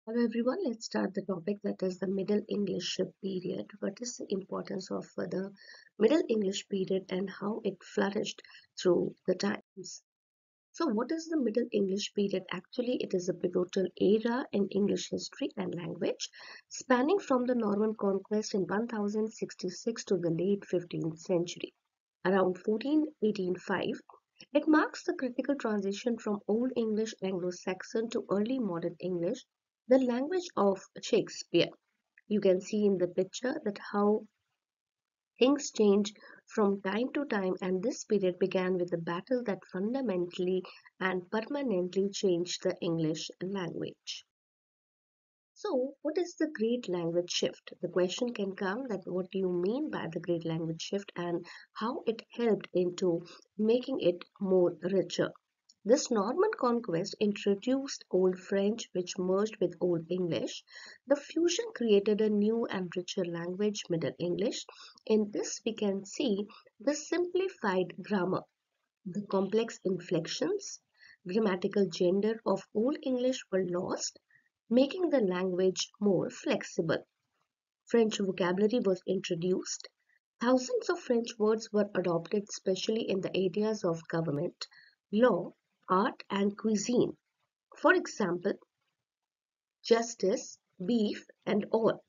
Hello everyone, let's start the topic that is the Middle English period. What is the importance of the Middle English period and how it flourished through the times? So, what is the Middle English period? Actually, it is a pivotal era in English history and language, spanning from the Norman conquest in 1066 to the late 15th century. Around 1485, it marks the critical transition from Old English Anglo-Saxon to early modern English, the language of Shakespeare. You can see in the picture that how things change from time to time, and this period began with a battle that fundamentally and permanently changed the English language. So, what is the Great Language Shift? The question can come that what do you mean by the Great Language Shift and how it helped into making it more richer? This Norman conquest introduced Old French, which merged with Old English. The fusion created a new and richer language, Middle English. In this, we can see the simplified grammar, the complex inflections, grammatical gender of Old English were lost, making the language more flexible. French vocabulary was introduced. Thousands of French words were adopted, especially in the areas of government, law, art, and cuisine. For example, justice, beef, and all.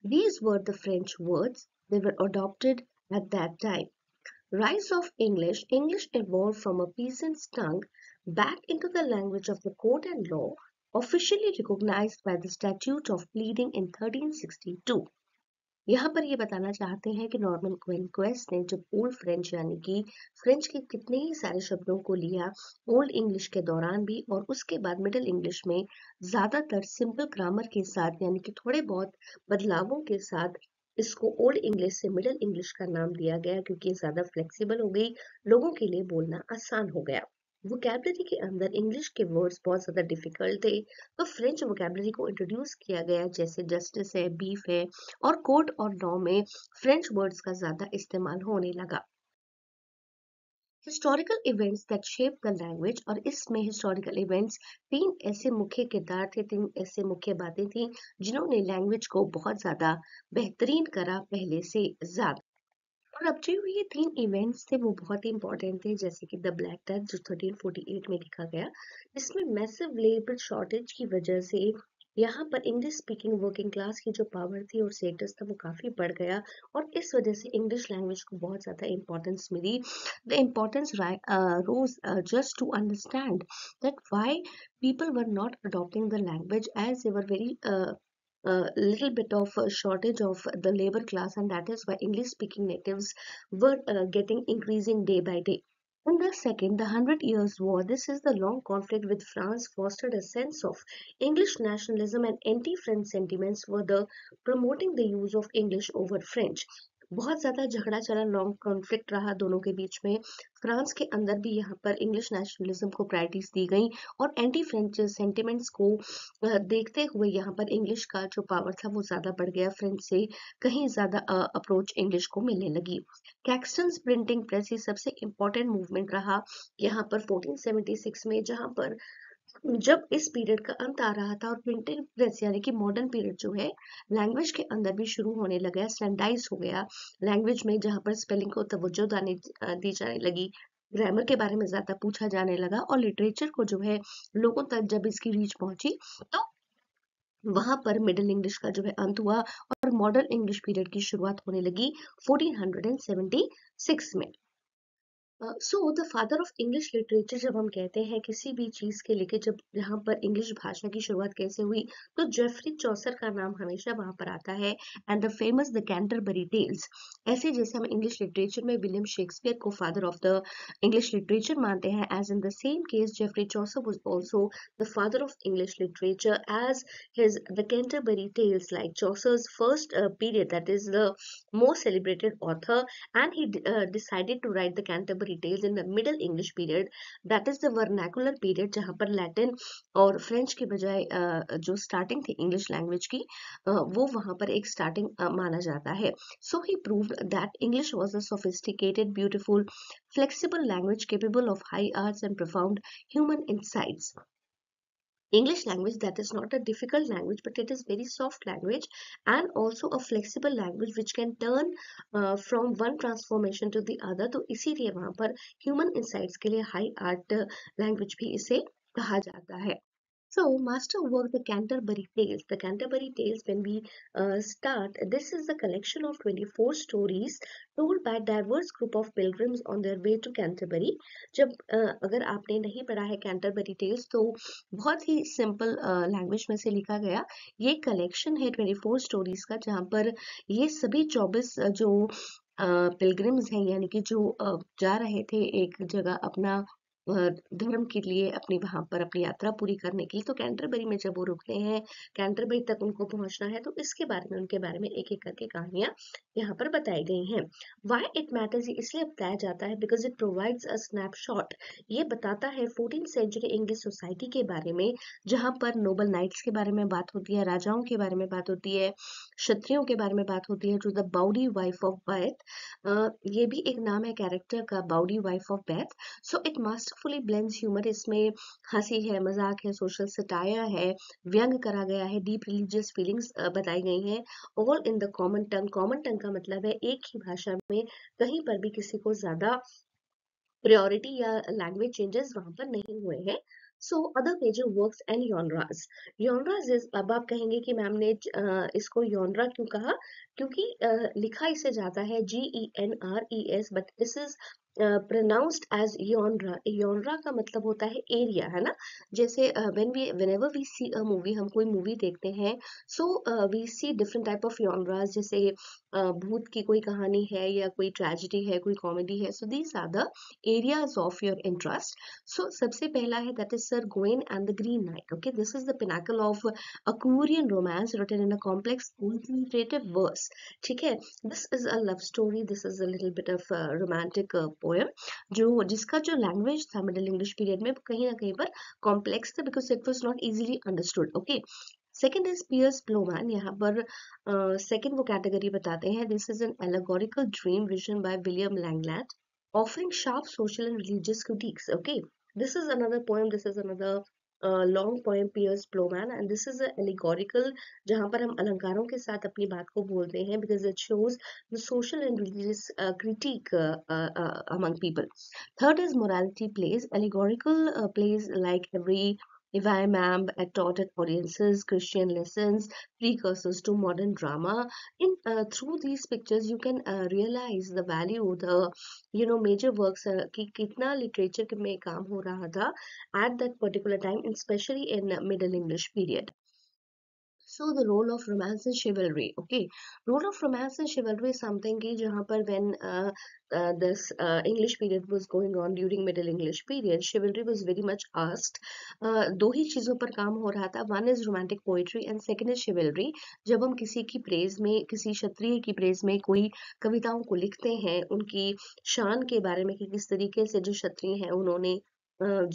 These were the French words. They were adopted at that time. Rise of English. English evolved from a peasant's tongue back into the language of the court and law, officially recognized by the Statute of Pleading in 1362. यहाँ पर ये बताना चाहते हैं कि Norman quest ने जब old French यानी कि फ्रेंच के कितने ही सारे शब्दों को लिया ओल्ड इंग्लिश के दौरान भी और उसके बाद मिडिल इंग्लिश में ज्यादातर सिंपल ग्रामर के साथ यानी कि थोड़े बहुत बदलावों के साथ इसको ओल्ड इंग्लिश से मिडिल इंग्लिश का नाम दिया गया क्योंकि ये ज्यादा फ्लेक्सिबल हो गई, लोगों के लिए बोलना आसान हो गया। वोकैबलरी के अंदर इंग्लिश के वर्ड्स बहुत ज़्यादा डिफिकल्ट थे, तो फ्रेंच वोकैबलरी को इंट्रोड्यूस किया गया, जैसे जस्टिस है, बीफ है, और कोर्ट और लॉ में फ्रेंच वर्ड्स का ज़्यादा इस्तेमाल होने लगा। Historical events that shape the language, और इसमें हिस्टोरिकल इवेंट्स तीन ऐसे मुख्य किरदार थे, तीन ऐसे मुख्य बातें थी जिन्होंने लैंग्वेज को बहुत ज़्यादा बेहतरीन करा पहले से ज़्यादा। और अब जो ये तीन इवेंट्स थे वो बहुत ही इंपॉर्टेंट थे, जैसे कि द ब्लैक डेथ जो 1348 में लिखा गया, जिसमें मैसिव लेबर शॉर्टेज की वजह से यहाँ पर इंग्लिश स्पीकिंग वर्किंग क्लास की जो पावर थी और स्टेटस था वो काफी बढ़ गया, और इस वजह से इंग्लिश लैंग्वेज को बहुत ज्यादा इंपॉर्टेंस मिली। The importance rose just to understand that why people were not adopting the language, as they were very little bit of a shortage of the labor class, and that is why English speaking natives were getting increasing day by day. In the second, the Hundred Years' War, this is the long conflict with France, fostered a sense of English nationalism, and anti-French sentiments were the promoting the use of English over French. बहुत ज़्यादा झगड़ा चला, long conflict रहा दोनों के बीच में। France के अंदर भी यहाँ पर इंग्लिश नेशनलिज्म को प्रायोरिटीज दी गई, और एंटी फ्रेंच सेंटिमेंट्स को देखते हुए यहाँ पर इंग्लिश का जो पावर था वो ज़्यादा बढ़ गया, फ्रेंच से कहीं ज़्यादा अप्रोच इंग्लिश को मिलने लगी। कैक्सटन्स प्रिंटिंग प्रेस ये सबसे इम्पोर्टेंट मूवमेंट रहा यहाँ पर 1476 में, जहाँ पर जब इस पीरियड का अंत आ रहा था और प्रिंटिंग प्रेस यानी कि मॉडर्न पीरियड जो है लैंग्वेज के अंदर भी शुरू होने लगा, स्टैंडर्डाइज हो गया लैंग्वेज में, जहाँ पर स्पेलिंग को तवज्जो दी जाने लगी, ग्रामर के बारे में ज्यादा पूछा जाने लगा, और लिटरेचर को जो है लोगों तक जब इसकी रीच पहुंची तो वहां पर मिडिल इंग्लिश का जो है अंत हुआ और मॉडर्न इंग्लिश पीरियड की शुरुआत होने लगी 1476 में। So the father of English literature जब हम कहते हैं किसी भी चीज के लेके, जब यहाँ पर इंग्लिश भाषा की शुरुआत कैसे हुई, तो जेफरी चौसर का नाम हमेशा वहां पर आता है, and the famous the Canterbury Tales. ऐसे जैसे हम इंग्लिश लिटरेचर में विलियम शेक्सपियर को father of the English literature मानते हैं, as in the same case Geoffrey Chaucer was also the father of English literature, as his the Canterbury Tales, like Chaucer's first period, that is the most celebrated author, and he decided to write the Canterbury Tales in the Middle English period, that is the vernacular period, जहाँ पर Latin और French के बजाय जो starting थी English language की वो वहाँ पर एक स्टार्टिंग माना जाता है। So he proved that English was a sophisticated, beautiful, flexible language capable of high arts and profound human insights. English language that is not a difficult language, but it is very soft language and also a flexible language which can turn from one transformation to the other. तो इसीलिए वहाँ पर human insights के लिए high art language भी इसे कहा जाता है. So, masterwork, the Canterbury Tales. The Canterbury Tales, when we start, this is a collection of 24 stories told by diverse group of pilgrims on their way to Canterbury. जब अगर आपने नहीं पढ़ा है Canterbury Tales, तो बहुत ही सिंपल लैंग्वेज में से लिखा गया ये कलेक्शन है 24 स्टोरीज का, जहाँ पर ये सभी 24 जो पिलग्रिम्स हैं, यानी कि जो जा रहे थे एक जगह अपना धर्म के लिए, अपनी वहां पर अपनी यात्रा पूरी करने के लिए, तो कैंटरबरी में जब वो रुकते हैं, कैंटरबरी तक उनको पहुंचना है, तो इसके बारे में उनके बारे में एक एक करके कहानियां यहाँ पर बताई गई हैं. वाई इट मैटर्स इसलिए बताया जाता है because it provides a snapshot. ये बताता है 14th सेंचुरी इंग्लिश सोसाइटी के बारे में, जहाँ पर नोबल नाइट्स के बारे में बात होती है, राजाओं के बारे में बात होती है, क्षत्रियों के बारे में बात होती है. जो the bawdy wife of Bath, ये भी एक नाम है कैरेक्टर का, bawdy wife of Bath. So it masterfully blends humour. इसमें हंसी है, मजाक है, सोशल सटायर है, व्यंग करा गया है, डीप रिलीजियस फीलिंग्स बताई गई हैं, all in the common tongue. Common tongue का मतलब है एक ही भाषा में कहीं पर भी किसी को ज्यादा प्रायोरिटी या लैंग्वेज चेंजेस वहां पर नहीं हुए हैं. So other major works and genres. Genres is, अब आप कहेंगे कि मैम ने इसको यॉनरा क्यों कहा, क्योंकि लिखा इसे जाता है GENRES, but this is pronounced as genre. Genre का मतलब होता है एरिया, है ना. जैसे whenever we see a movie, हम कोई मूवी देखते हैं, so we see different type of genres. जैसे भूत की कोई कहानी है या कोई ट्रेजेडी है, कोई कॉमेडी है, so these are the areas of your interest. So सबसे पहला है that is Sir Gawain and the Green Knight. Okay, this is the pinnacle of a Korean romance written in a complex concentrative verse. ठीक है, this is a love story. This is a little bit of a romantic poem, जो जिसका जो language था middle English period में कहीं ना कहीं पर complex था, because it was not easily understood. Okay. Second is Piers Plowman. यहाँ पर सेकेंड वो कैटेगरी बताते हैं. This is an allegorical dream vision by William Langland, offering sharp social and religious critiques. Okay, this is another poem. This is another long poem, Piers Plowman, and this is a allegorical, जहाँ पर हम अलंकारों के साथ अपनी बात को बोलते हैं, because it shows the social and religious critique among people. Third is morality plays. Allegorical plays like every If I Am taught at audiences Christian lessons, precursors to modern drama. In through these pictures, you can realize the value, the major works कि कितना literature में काम हो रहा था at that particular time, especially in Middle English period. So the role of romance and chivalry. Okay, role of romance and chivalry is something कि जहाँ पर when this English period was going on, during Middle English period, chivalry was very much asked. दो ही चीजों पर काम हो रहा था. One is romantic poetry and second is chivalry. जब हम किसी की प्रेज में, किसी क्षत्रिय की प्रेज में कोई कविताओं को लिखते हैं, उनकी शान के बारे में कि किस तरीके से जो क्षत्रिय हैं उन्होंने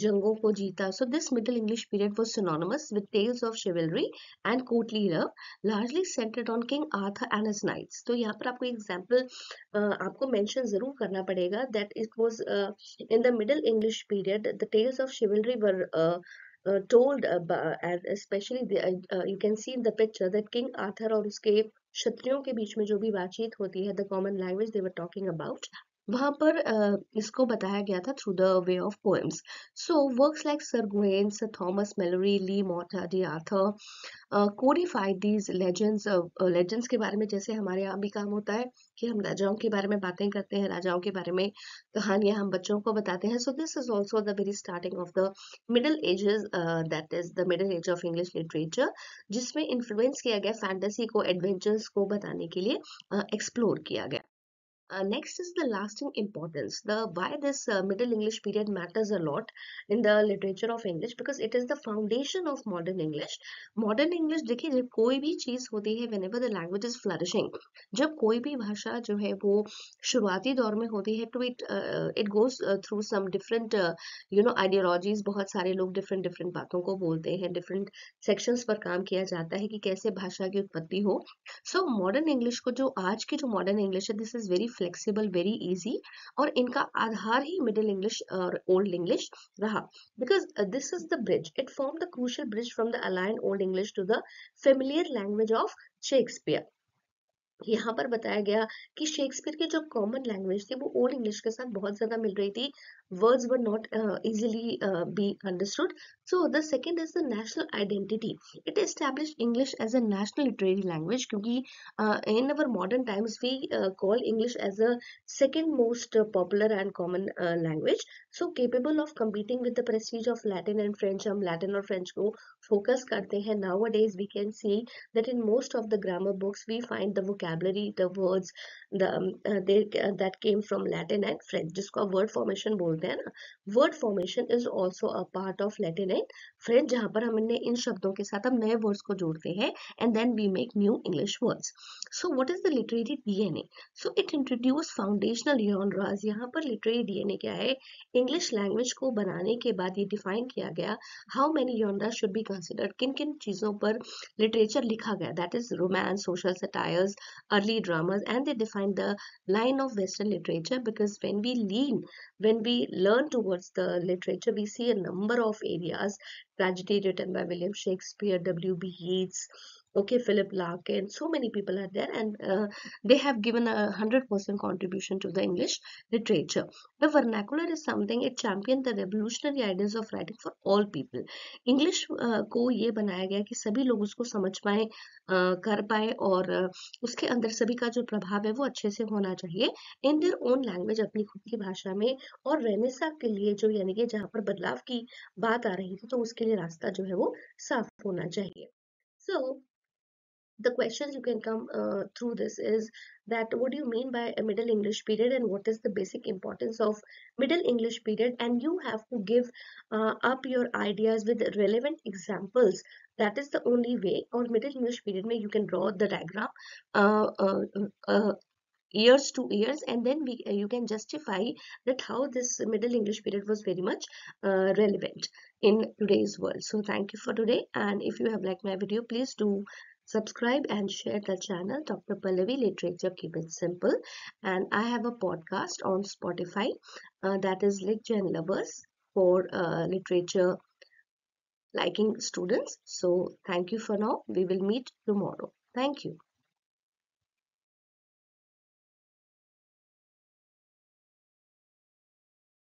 जंगों को जीता. So this Middle English period was synonymous with tales of chivalry and courtly love, largely centered on King Arthur and his knights. तो यहाँ पर आपको एग्जाम्पल आपको मेंशन जरूर करना पड़ेगा that it was in the Middle English period the tales of chivalry were told, and especially you can see in the picture that King Arthur और उसके क्षत्रियों के बीच में जो भी बातचीत होती है, the common language they were talking about, वहां पर इसको बताया गया था through the way of poems. So works like Sir Gawain, Sir Thomas Malory, le morte d' Arthur codified these legends. Legends के बारे में जैसे हमारे यहाँ भी काम होता है कि हम राजाओं के बारे में बातें करते हैं, राजाओं के बारे में कहानियां हम बच्चों को बताते हैं. So this is also the very starting of the middle ages, that is the middle age of English literature, जिसमें इन्फ्लुएंस किया गया फैंटेसी को, एडवेंचर्स को बताने के लिए एक्सप्लोर किया गया. Next is the lasting importance. The why this Middle English period matters a lot in the literature of English, because it is the foundation of modern English. Modern English देखिए, जब कोई भी चीज होती है, whenever the language is flourishing, जब कोई भी भाषा जो है वो शुरुआती दौर में होती है, तो it goes through some different ideologies. बहुत सारे लोग different different बातों को बोलते हैं, different sections पर काम किया जाता है कि कैसे भाषा की उत्पत्ति हो. So modern English को, जो आज की जो modern English है, this is very flexible, very easy, और इनका आधार ही मिडिल इंग्लिश और ओल्ड इंग्लिश रहा, because this is the bridge, it form the crucial bridge from the alien Old English to the familiar language of Shakespeare. यहाँ पर बताया गया कि शेक्सपियर की जो कॉमन लैंग्वेज थी वो ओल्ड इंग्लिश के साथ बहुत ज्यादा मिल रही थी, words were not easily be understood. So the second is the national identity, it establish English as a national literary language, क्योंकि in our modern times we call English as a second most popular and common language, so capable of competing with the prestige of Latin and French। हम Latin और French को focus करते हैं। nowadays we can see that in most of the grammar books we find the vocabulary, the words, that came from Latin and French, जिसको आप word formation बोलते हैं ना, word formation is also a part of Latin and French, जहाँ पर हमने इन शब्दों के साथ हम नए words को जोड़ते हैं and then we make new English words। so what is the literary DNA? so it introduced foundational genres। यहाँ पर literary DNA क्या है? English language को बनाने के बाद ये define किया गया how many genres should be considered, किन किन चीजों पर literature लिखा गया, that is romance, social satires, early dramas, and they define the line of Western literature, because when we learn towards the literature, we see a number of areas: tragedy written by William Shakespeare, W.B. Yeats, okay, Philip Larkin, so many people are there, and they have given 100% contribution to the English literature. The vernacular is something, it championed the revolutionary ideas of writing for all people। English को ये बनाया गया कि सभी लोग उसको समझ पाए, कर पाए, और उसके अंदर सभी का जो प्रभाव है वो अच्छे से होना चाहिए इन देयर ओन लैंग्वेज, अपनी खुद की भाषा में। और रेनेसा के लिए जो, यानी कि जहाँ पर बदलाव की बात आ रही थी, तो उसके लिए रास्ता जो है वो साफ होना चाहिए। सो the questions you can come through this is that what do you mean by a middle English period, and what is the basic importance of middle English period, and you have to give up your ideas with relevant examples। That is the only way। or middle English period mein you can draw the diagram uh, uh, uh, years to years, and then you can justify that how this middle English period was very much relevant in today's world। so thank you for today, and if you have liked my video, please do subscribe and share the channel Dr. Pallavi Literature, keep it simple, and I have a podcast on Spotify, that is Lit Gen Lovers, for literature liking students। so thank you for now, we will meet tomorrow, thank you।